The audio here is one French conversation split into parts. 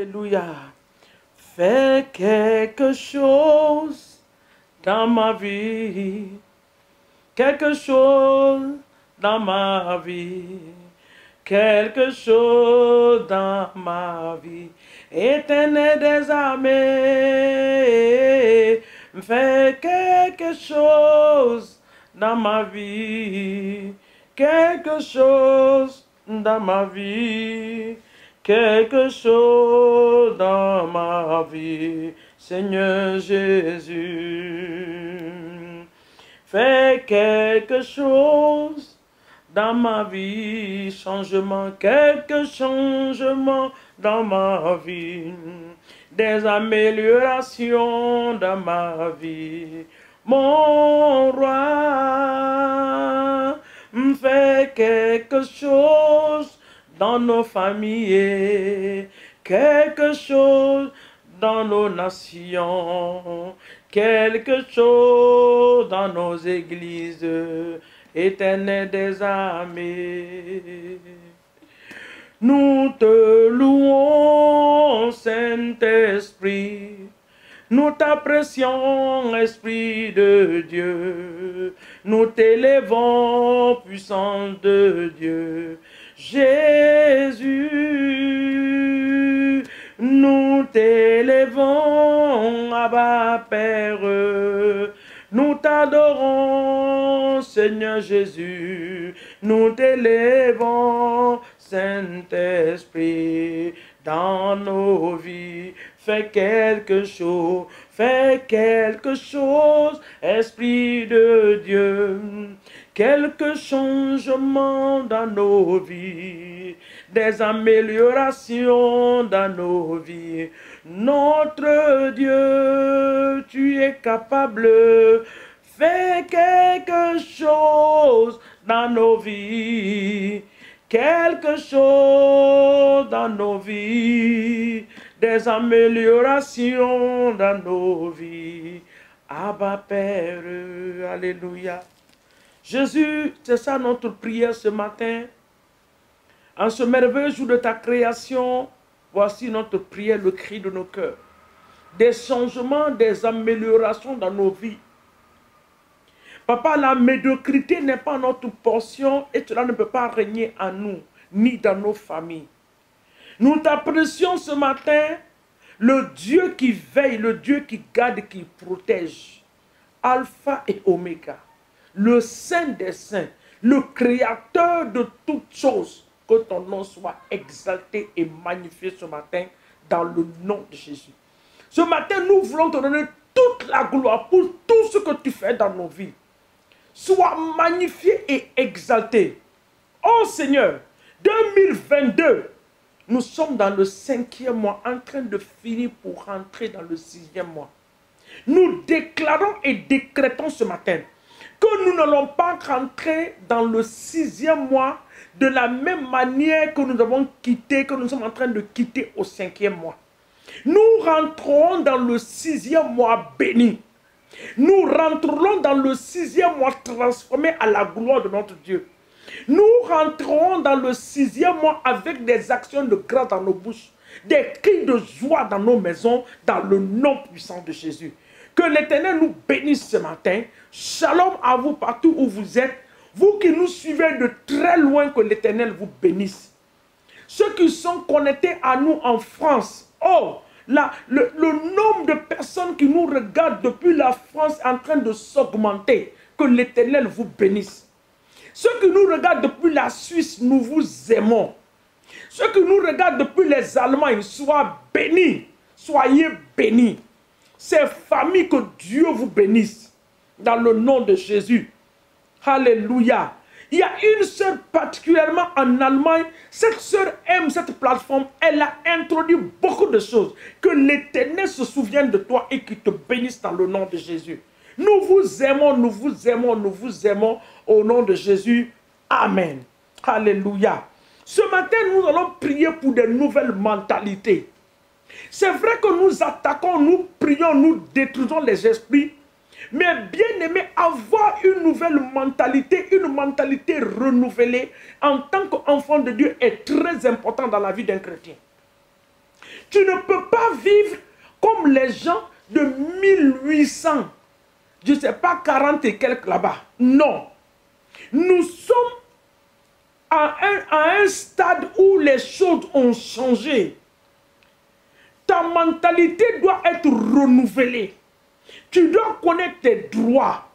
Alléluia. Fais quelque chose dans ma vie. Quelque chose dans ma vie. Quelque chose dans ma vie. Éternel des armées, fais quelque chose dans ma vie. Quelque chose dans ma vie. Quelque chose dans ma vie. Seigneur Jésus, fais quelque chose dans ma vie, changement, quelques changements dans ma vie, des améliorations dans ma vie. Mon roi, fais quelque chose dans nos familles, quelque chose dans nos nations, quelque chose dans nos églises. Éternel des armées, nous te louons, Saint-Esprit, nous t'apprécions, Esprit de Dieu, nous t'élèvons, puissance de Dieu. Jésus, nous t'élèvons, Abba Père, nous t'adorons, Seigneur Jésus, nous t'élèvons, Saint-Esprit, dans nos vies. Fais quelque chose, Esprit de Dieu, quelques changements dans nos vies, des améliorations dans nos vies. Notre Dieu, tu es capable, fais quelque chose dans nos vies, quelque chose dans nos vies, des améliorations dans nos vies. Abba Père, alléluia. Jésus, c'est ça notre prière ce matin. En ce merveilleux jour de ta création, voici notre prière, le cri de nos cœurs. Des changements, des améliorations dans nos vies. Papa, la médiocrité n'est pas notre portion et cela ne peut pas régner en nous, ni dans nos familles. Nous t'apprécions ce matin, le Dieu qui veille, le Dieu qui garde, qui protège. Alpha et Oméga, le Saint des Saints, le Créateur de toutes choses. Que ton nom soit exalté et magnifié ce matin dans le nom de Jésus. Ce matin, nous voulons te donner toute la gloire pour tout ce que tu fais dans nos vies. Sois magnifié et exalté. Oh Seigneur, 2022, nous sommes dans le 5e mois, en train de finir pour rentrer dans le 6e mois. Nous déclarons et décrétons ce matin que nous n'allons pas rentrer dans le 6e mois de la même manière que nous avons quitté, que nous sommes en train de quitter au 5e mois. Nous rentrons dans le 6e mois béni. Nous rentrerons dans le 6e mois transformé à la gloire de notre Dieu. Nous rentrerons dans le 6e mois avec des actions de grâce dans nos bouches, des cris de joie dans nos maisons, dans le nom puissant de Jésus. Que l'Éternel nous bénisse ce matin. Shalom à vous partout où vous êtes. Vous qui nous suivez de très loin, que l'Éternel vous bénisse. Ceux qui sont connectés à nous en France, oh, le nombre de personnes qui nous regardent depuis la France est en train de s'augmenter. Que l'Éternel vous bénisse. Ceux qui nous regardent depuis la Suisse, nous vous aimons. Ceux qui nous regardent depuis les Allemands, soient bénis. Soyez bénis. Ces familles, que Dieu vous bénisse. Dans le nom de Jésus. Alléluia. Il y a une sœur particulièrement en Allemagne. Cette sœur aime cette plateforme. Elle a introduit beaucoup de choses. Que l'Éternel se souvienne de toi et qu'il te bénisse dans le nom de Jésus. Nous vous aimons, nous vous aimons, nous vous aimons au nom de Jésus. Amen. Alléluia. Ce matin, nous allons prier pour de nouvelles mentalités. C'est vrai que nous attaquons, nous prions, nous détruisons les esprits. Mais bien aimé, avoir une nouvelle mentalité, une mentalité renouvelée en tant qu'enfant de Dieu est très important dans la vie d'un chrétien. Tu ne peux pas vivre comme les gens de 1800. Je ne sais pas, 40 et quelques là-bas. Non. Nous sommes à un stade où les choses ont changé. Ta mentalité doit être renouvelée. Tu dois connaître tes droits.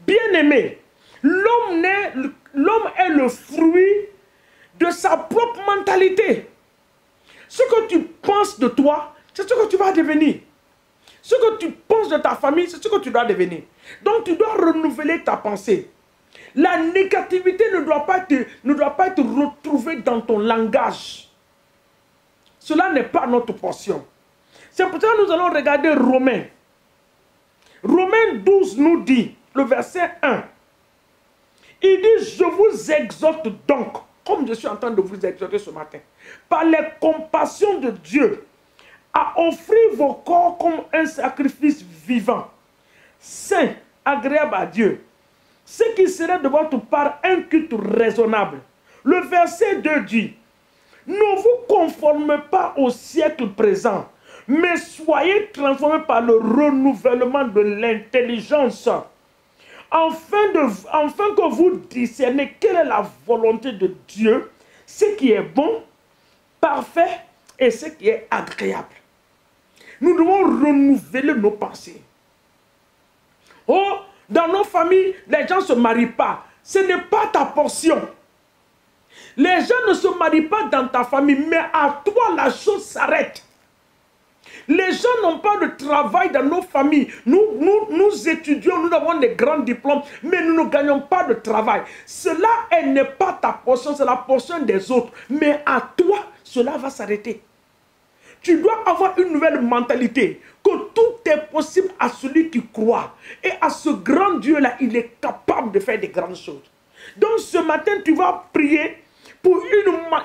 Bien-aimé, l'homme est le fruit de sa propre mentalité. Ce que tu penses de toi, c'est ce que tu vas devenir. Ce que tu penses de ta famille, c'est ce que tu dois devenir. Donc tu dois renouveler ta pensée. La négativité ne doit pas être retrouvée dans ton langage. Cela n'est pas notre portion. C'est pour ça que nous allons regarder Romains. Romains 12 nous dit, le verset 1. Il dit, je vous exhorte donc, comme je suis en train de vous exhorter ce matin, par les compassions de Dieu, à offrir vos corps comme un sacrifice vivant, saint, agréable à Dieu, ce qui serait de votre part un culte raisonnable. Le verset 2 dit, ne vous conformez pas au siècle présent, mais soyez transformés par le renouvellement de l'intelligence, afin que vous discerniez quelle est la volonté de Dieu, ce qui est bon, parfait et ce qui est agréable. Nous devons renouveler nos pensées. Oh, dans nos familles, les gens ne se marient pas. Ce n'est pas ta portion. Les gens ne se marient pas dans ta famille, mais à toi, la chose s'arrête. Les gens n'ont pas de travail dans nos familles. Nous étudions, nous avons des grands diplômes, mais nous ne gagnons pas de travail. Cela n'est pas ta portion, c'est la portion des autres. Mais à toi, cela va s'arrêter. Tu dois avoir une nouvelle mentalité, que tout est possible à celui qui croit. Et à ce grand Dieu-là, il est capable de faire des grandes choses. Donc ce matin, tu vas prier pour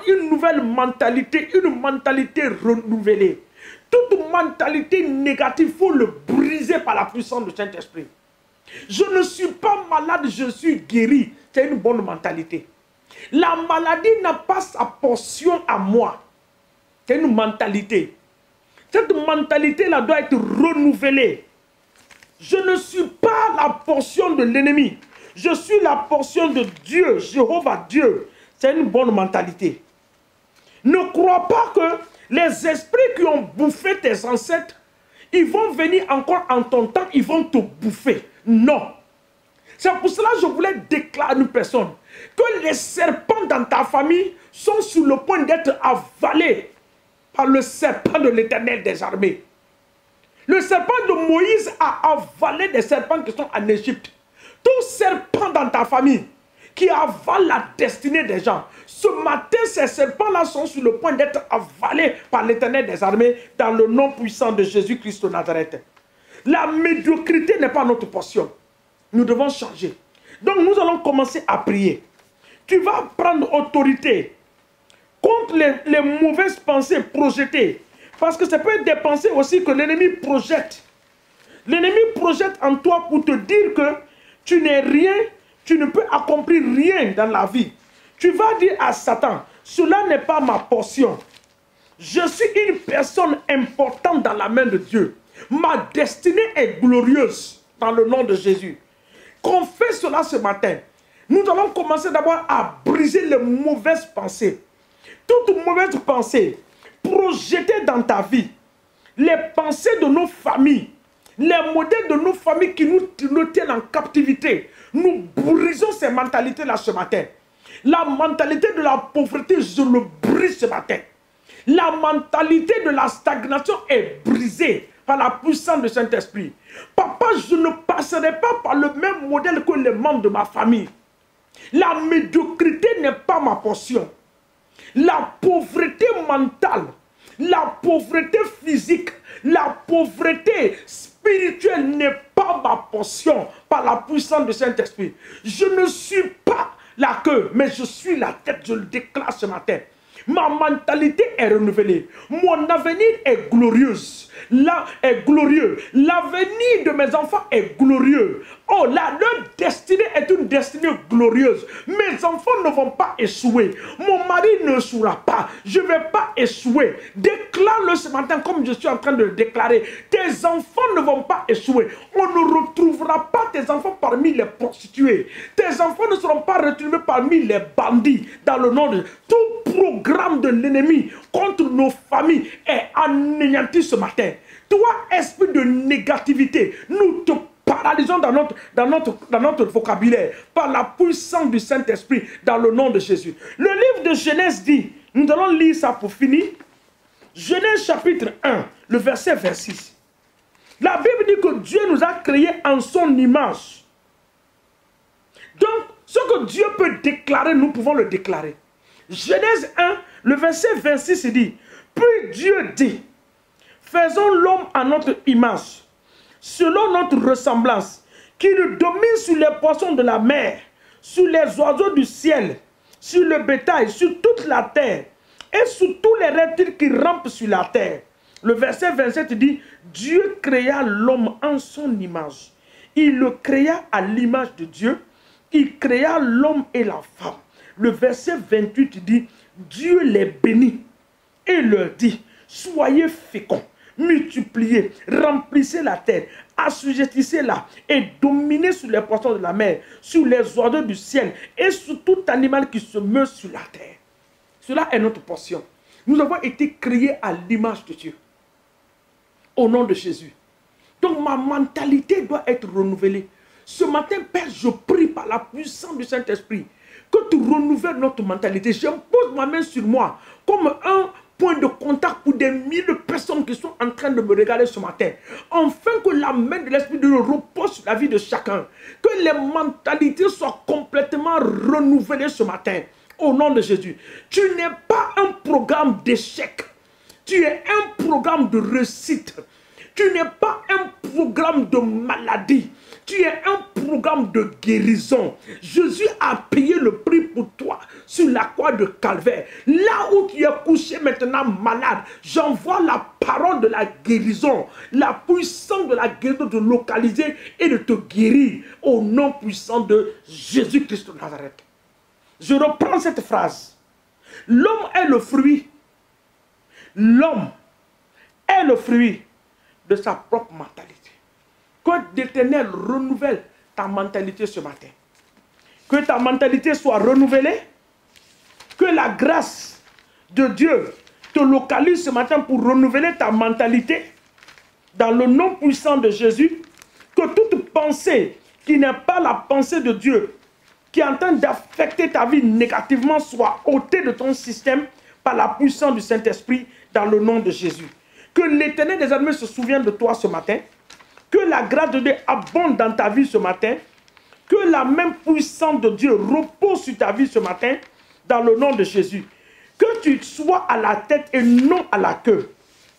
une nouvelle mentalité, une mentalité renouvelée. Toute mentalité négative, il faut le briser par la puissance du Saint-Esprit. Je ne suis pas malade, je suis guéri. C'est une bonne mentalité. La maladie n'a pas sa portion à moi. C'est une mentalité. Cette mentalité-là doit être renouvelée. Je ne suis pas la portion de l'ennemi. Je suis la portion de Dieu, Jéhovah Dieu. C'est une bonne mentalité. Ne crois pas que les esprits qui ont bouffé tes ancêtres, ils vont venir encore en ton temps, ils vont te bouffer. Non. C'est pour cela que je voulais déclarer à une personne que les serpents dans ta famille sont sur le point d'être avalés par le serpent de l'Éternel des armées. Le serpent de Moïse a avalé des serpents qui sont en Égypte. Tout serpent dans ta famille qui avale la destinée des gens. Ce matin, ces serpents-là sont sur le point d'être avalés par l'Éternel des armées dans le nom puissant de Jésus-Christ de Nazareth. La médiocrité n'est pas notre portion. Nous devons changer. Donc nous allons commencer à prier. Tu vas prendre autorité contre les mauvaises pensées projetées. Parce que ça peut être des pensées aussi que l'ennemi projette. L'ennemi projette en toi pour te dire que tu n'es rien, tu ne peux accomplir rien dans la vie. Tu vas dire à Satan, cela n'est pas ma portion. Je suis une personne importante dans la main de Dieu. Ma destinée est glorieuse dans le nom de Jésus. Qu'on fait cela ce matin. Nous allons commencer d'abord à briser les mauvaises pensées. Toute mauvaise pensée projetée dans ta vie, les pensées de nos familles, les modèles de nos familles qui nous tiennent en captivité, nous brisons ces mentalités-là ce matin. La mentalité de la pauvreté, je le brise ce matin. La mentalité de la stagnation est brisée par la puissance du Saint-Esprit. Papa, je ne passerai pas par le même modèle que les membres de ma famille. La médiocrité n'est pas ma portion. La pauvreté mentale, la pauvreté physique, la pauvreté spirituelle n'est pas ma portion par la puissance du Saint-Esprit. Je ne suis pas la queue, mais je suis la tête, je le déclare ce matin. Ma mentalité est renouvelée. Mon avenir est glorieux. Là est glorieux. L'avenir de mes enfants est glorieux. Oh là, leur destinée est une destinée glorieuse. Mes enfants ne vont pas échouer. Mon mari ne échouera pas. Je ne vais pas échouer. Déclare-le ce matin comme je suis en train de le déclarer. Tes enfants ne vont pas échouer. On ne retrouvera pas tes enfants parmi les prostituées. Tes enfants ne seront pas retrouvés parmi les bandits. Dans le nom de tout programme de l'ennemi contre nos familles est anéanti ce matin. Toi, esprit de négativité, nous te paralysons dans notre vocabulaire par la puissance du Saint-Esprit dans le nom de Jésus. Le livre de Genèse dit, nous allons lire ça pour finir. Genèse chapitre 1, le verset 26. La Bible dit que Dieu nous a créés en son image. Donc, ce que Dieu peut déclarer, nous pouvons le déclarer. Genèse 1, le verset 26 dit, puis Dieu dit, faisons l'homme à notre image, selon notre ressemblance, qui nous domine sur les poissons de la mer, sur les oiseaux du ciel, sur le bétail, sur toute la terre, et sur tous les reptiles qui rampent sur la terre. Le verset 27 dit, Dieu créa l'homme en son image. Il le créa à l'image de Dieu. Il créa l'homme et la femme. Le verset 28 dit, Dieu les bénit et leur dit, soyez féconds, multipliez, remplissez la terre, assujettissez-la et dominez sur les poissons de la mer, sur les oiseaux du ciel et sur tout animal qui se meut sur la terre. Cela est notre portion. Nous avons été créés à l'image de Dieu. Au nom de Jésus. Donc ma mentalité doit être renouvelée. Ce matin, Père, je prie par la puissance du Saint-Esprit que tu renouvelles notre mentalité. J'impose ma main sur moi comme un point de contact pour des milliers de personnes qui sont en train de me regarder ce matin. Enfin que la main de l'Esprit de Dieu repose sur la vie de chacun. Que les mentalités soient complètement renouvelées ce matin. Au nom de Jésus. Tu n'es pas un programme d'échec. Tu es un programme de réussite. Tu n'es pas un programme de maladie. Tu es un programme de guérison. Jésus a payé le prix pour toi sur la croix de Calvaire. Là où tu es couché maintenant malade, j'envoie la parole de la guérison, la puissance de la guérison de te localiser et de te guérir au nom puissant de Jésus-Christ de Nazareth. Je reprends cette phrase. L'homme est le fruit. L'homme est le fruit de sa propre mentalité. Que l'Éternel renouvelle ta mentalité ce matin. Que ta mentalité soit renouvelée. Que la grâce de Dieu te localise ce matin pour renouveler ta mentalité. Dans le nom puissant de Jésus. Que toute pensée qui n'est pas la pensée de Dieu, qui est en train d'affecter ta vie négativement, soit ôtée de ton système par la puissance du Saint-Esprit dans le nom de Jésus. Que l'Éternel des armées se souvienne de toi ce matin. Que la grâce de Dieu abonde dans ta vie ce matin. Que la même puissance de Dieu repose sur ta vie ce matin dans le nom de Jésus. Que tu sois à la tête et non à la queue.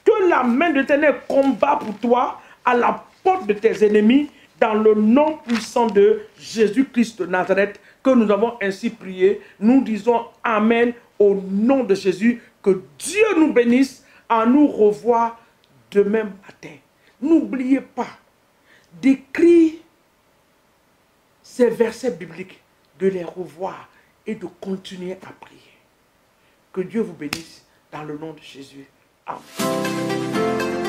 Que la main de l'Éternel combat pour toi à la porte de tes ennemis dans le nom puissant de Jésus-Christ de Nazareth que nous avons ainsi prié. Nous disons Amen au nom de Jésus. Que Dieu nous bénisse. À nous revoir demain matin. N'oubliez pas d'écrire ces versets bibliques, de les revoir et de continuer à prier. Que Dieu vous bénisse dans le nom de Jésus. Amen.